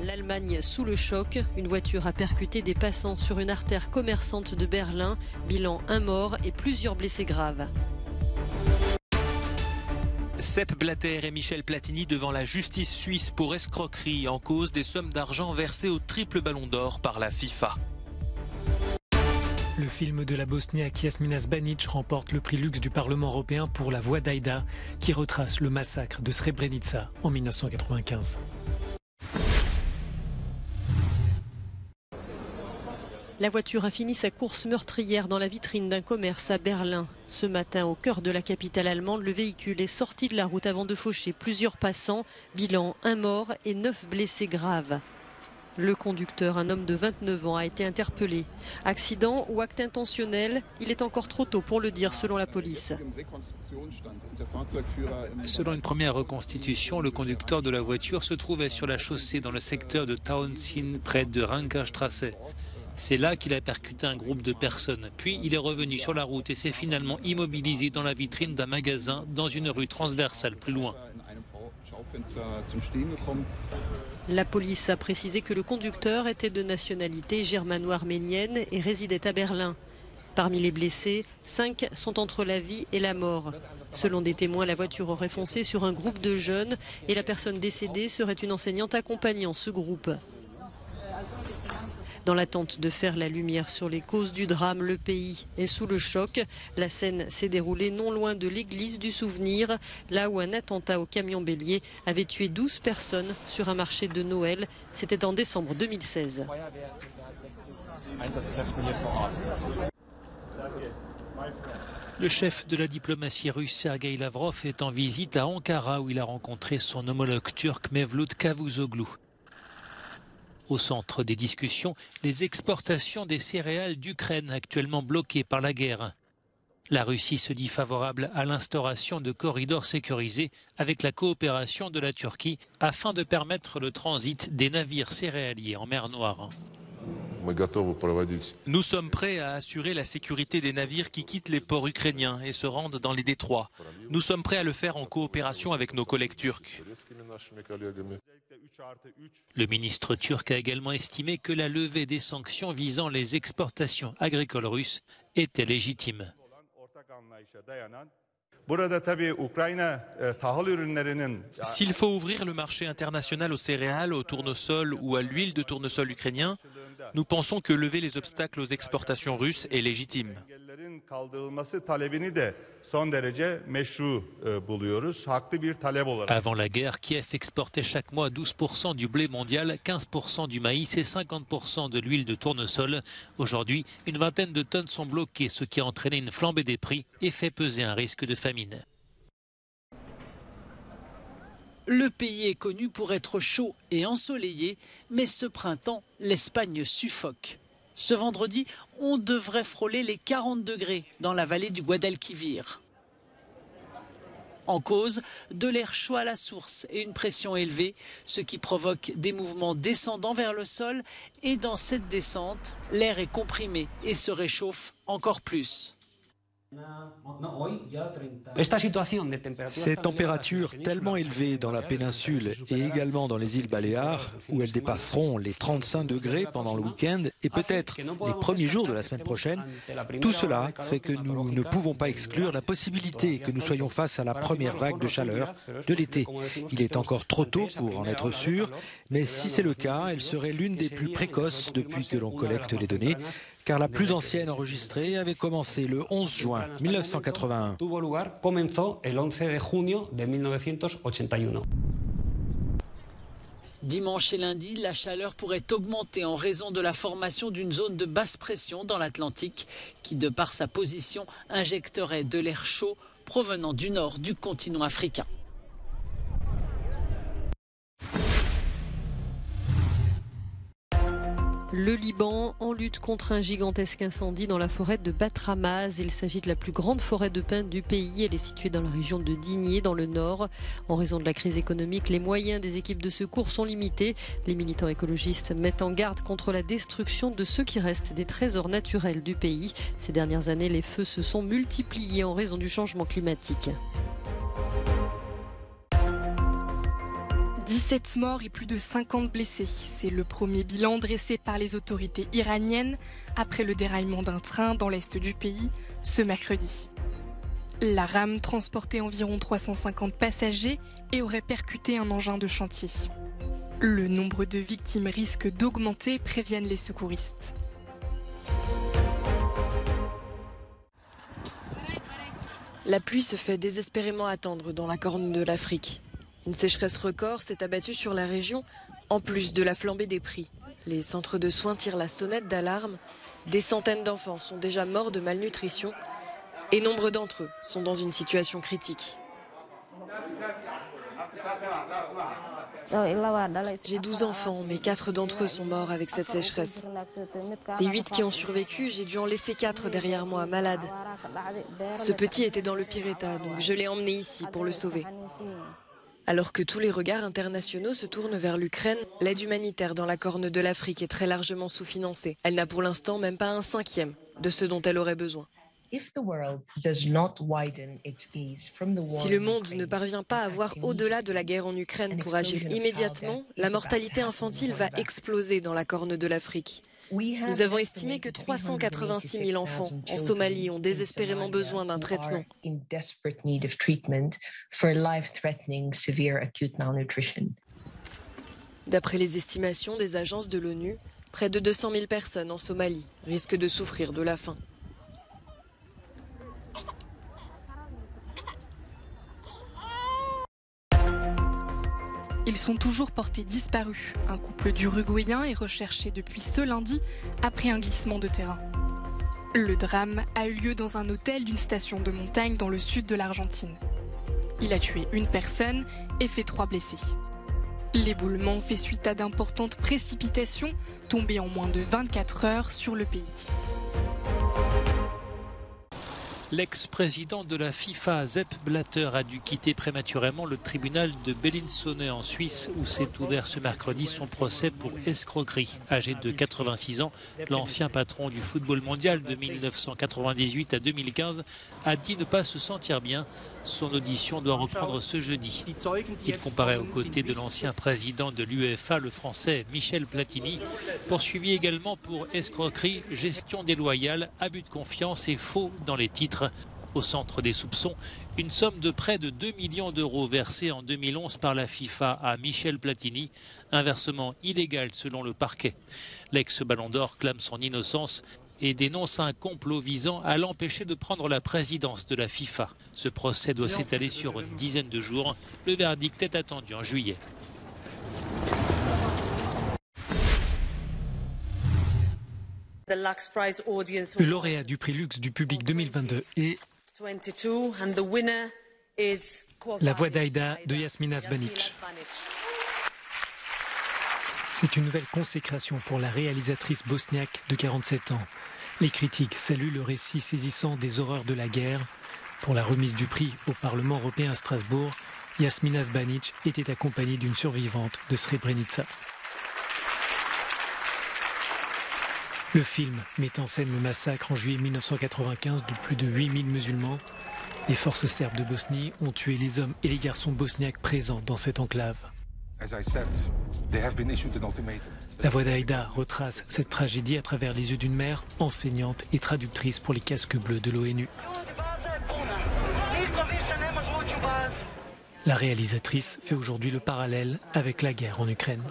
L'Allemagne sous le choc. Une voiture a percuté des passants sur une artère commerçante de Berlin. Bilan 1 mort et plusieurs blessés graves. Sepp Blatter et Michel Platini devant la justice suisse pour escroquerie en cause des sommes d'argent versées au triple ballon d'or par la FIFA. Le film de la bosniaque Jasmina Zbanić remporte le prix luxe du Parlement européen pour La Voix d'Aïda, qui retrace le massacre de Srebrenica en 1995. La voiture a fini sa course meurtrière dans la vitrine d'un commerce à Berlin. Ce matin, au cœur de la capitale allemande, le véhicule est sorti de la route avant de faucher plusieurs passants. Bilan 1 mort et 9 blessés graves. Le conducteur, un homme de 29 ans, a été interpellé. Accident ou acte intentionnel, il est encore trop tôt pour le dire selon la police. Selon une première reconstitution, le conducteur de la voiture se trouvait sur la chaussée dans le secteur de Tauentzien, près de Rankerstrasse. C'est là qu'il a percuté un groupe de personnes. Puis il est revenu sur la route et s'est finalement immobilisé dans la vitrine d'un magasin dans une rue transversale plus loin. La police a précisé que le conducteur était de nationalité germano-arménienne et résidait à Berlin. Parmi les blessés, 5 sont entre la vie et la mort. Selon des témoins, la voiture aurait foncé sur un groupe de jeunes et la personne décédée serait une enseignante accompagnant ce groupe. Dans l'attente de faire la lumière sur les causes du drame, le pays est sous le choc. La scène s'est déroulée non loin de l'église du Souvenir, là où un attentat au camion bélier avait tué 12 personnes sur un marché de Noël. C'était en décembre 2016. Le chef de la diplomatie russe, Sergueï Lavrov, est en visite à Ankara où il a rencontré son homologue turc Mevlut Cavusoglu. Au centre des discussions, les exportations des céréales d'Ukraine actuellement bloquées par la guerre. La Russie se dit favorable à l'instauration de corridors sécurisés avec la coopération de la Turquie afin de permettre le transit des navires céréaliers en mer Noire. Nous sommes prêts à assurer la sécurité des navires qui quittent les ports ukrainiens et se rendent dans les détroits. Nous sommes prêts à le faire en coopération avec nos collègues turcs. Le ministre turc a également estimé que la levée des sanctions visant les exportations agricoles russes était légitime. S'il faut ouvrir le marché international aux céréales, au tournesol ou à l'huile de tournesol ukrainien, nous pensons que lever les obstacles aux exportations russes est légitime. Avant la guerre, Kiev exportait chaque mois 12% du blé mondial, 15% du maïs et 50% de l'huile de tournesol. Aujourd'hui, une vingtaine de tonnes sont bloquées, ce qui a entraîné une flambée des prix et fait peser un risque de famine. Le pays est connu pour être chaud et ensoleillé, mais ce printemps, l'Espagne suffoque. Ce vendredi, on devrait frôler les 40 degrés dans la vallée du Guadalquivir. En cause, de l'air chaud à la source et une pression élevée, ce qui provoque des mouvements descendants vers le sol. Et dans cette descente, l'air est comprimé et se réchauffe encore plus. Ces températures tellement élevées dans la péninsule et également dans les îles Baléares, où elles dépasseront les 35 degrés pendant le week-end et peut-être les premiers jours de la semaine prochaine, tout cela fait que nous ne pouvons pas exclure la possibilité que nous soyons face à la première vague de chaleur de l'été. Il est encore trop tôt pour en être sûr, mais si c'est le cas, elle serait l'une des plus précoces depuis que l'on collecte les données, car la plus ancienne enregistrée avait commencé le 11 juin 1981. Dimanche et lundi, la chaleur pourrait augmenter en raison de la formation d'une zone de basse pression dans l'Atlantique qui, de par sa position, injecterait de l'air chaud provenant du nord du continent africain. Le Liban en lutte contre un gigantesque incendie dans la forêt de Batramaz. Il s'agit de la plus grande forêt de pin du pays. Elle est située dans la région de Digné, dans le nord. En raison de la crise économique, les moyens des équipes de secours sont limités. Les militants écologistes mettent en garde contre la destruction de ce qui reste des trésors naturels du pays. Ces dernières années, les feux se sont multipliés en raison du changement climatique. 7 morts et plus de 50 blessés. C'est le premier bilan dressé par les autorités iraniennes après le déraillement d'un train dans l'est du pays ce mercredi. La rame transportait environ 350 passagers et aurait percuté un engin de chantier. Le nombre de victimes risque d'augmenter, préviennent les secouristes. La pluie se fait désespérément attendre dans la Corne de l'Afrique. Une sécheresse record s'est abattue sur la région, en plus de la flambée des prix. Les centres de soins tirent la sonnette d'alarme. Des centaines d'enfants sont déjà morts de malnutrition et nombre d'entre eux sont dans une situation critique. J'ai 12 enfants, mais 4 d'entre eux sont morts avec cette sécheresse. Des 8 qui ont survécu, j'ai dû en laisser 4 derrière moi, malades. Ce petit était dans le pire état, donc je l'ai emmené ici pour le sauver. Alors que tous les regards internationaux se tournent vers l'Ukraine, l'aide humanitaire dans la Corne de l'Afrique est très largement sous-financée. Elle n'a pour l'instant même pas un cinquième de ce dont elle aurait besoin. Si le monde ne parvient pas à voir au-delà de la guerre en Ukraine pour agir immédiatement, la mortalité infantile va exploser dans la Corne de l'Afrique. Nous avons estimé que 386 000 enfants en Somalie ont désespérément besoin d'un traitement. D'après les estimations des agences de l'ONU, près de 200 000 personnes en Somalie risquent de souffrir de la faim. Ils sont toujours portés disparus. Un couple d'Uruguayens est recherché depuis ce lundi après un glissement de terrain. Le drame a eu lieu dans un hôtel d'une station de montagne dans le sud de l'Argentine. Il a tué une personne et fait 3 blessés. L'éboulement fait suite à d'importantes précipitations tombées en moins de 24 heures sur le pays. L'ex-président de la FIFA, Sepp Blatter, a dû quitter prématurément le tribunal de Bellinzone en Suisse où s'est ouvert ce mercredi son procès pour escroquerie. Âgé de 86 ans, l'ancien patron du football mondial de 1998 à 2015 a dit ne pas se sentir bien. Son audition doit reprendre ce jeudi. Il comparaît aux côtés de l'ancien président de l'UEFA, le français Michel Platini, poursuivi également pour escroquerie, gestion déloyale, abus de confiance et faux dans les titres. Au centre des soupçons, une somme de près de 2 millions d'euros versée en 2011 par la FIFA à Michel Platini, un versement illégal selon le parquet. L'ex-Ballon d'Or clame son innocence et dénonce un complot visant à l'empêcher de prendre la présidence de la FIFA. Ce procès doit s'étaler sur une dizaine de jours. Le verdict est attendu en juillet. Le lauréat du prix Lux du public 2022 est La Voix d'Aïda de Yasmina Sbanic. C'est une nouvelle consécration pour la réalisatrice bosniaque de 47 ans. Les critiques saluent le récit saisissant des horreurs de la guerre. Pour la remise du prix au Parlement européen à Strasbourg, Yasmina Sbanic était accompagnée d'une survivante de Srebrenica. Le film met en scène le massacre en juillet 1995 de plus de 8000 musulmans. Les forces serbes de Bosnie ont tué les hommes et les garçons bosniaques présents dans cette enclave. La Voix d'Aïda retrace cette tragédie à travers les yeux d'une mère, enseignante et traductrice pour les casques bleus de l'ONU. La réalisatrice fait aujourd'hui le parallèle avec la guerre en Ukraine.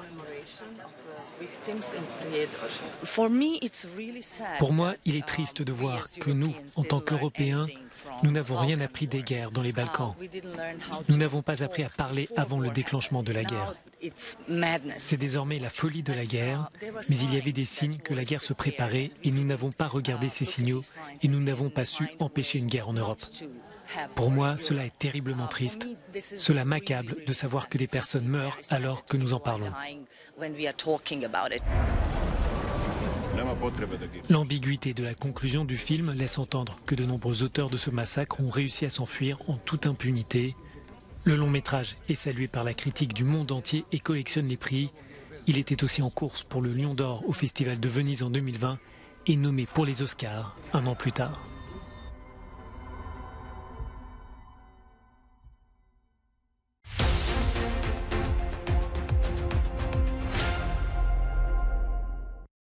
Pour moi, il est triste de voir que nous, en tant qu'Européens, nous n'avons rien appris des guerres dans les Balkans. Nous n'avons pas appris à parler avant le déclenchement de la guerre. C'est désormais la folie de la guerre, mais il y avait des signes que la guerre se préparait et nous n'avons pas regardé ces signaux et nous n'avons pas su empêcher une guerre en Europe. Pour moi, cela est terriblement triste. Cela m'accable de savoir que des personnes meurent alors que nous en parlons. L'ambiguïté de la conclusion du film laisse entendre que de nombreux auteurs de ce massacre ont réussi à s'enfuir en toute impunité. Le long métrage est salué par la critique du monde entier et collectionne les prix. Il était aussi en course pour le Lion d'Or au Festival de Venise en 2020 et nommé pour les Oscars un an plus tard.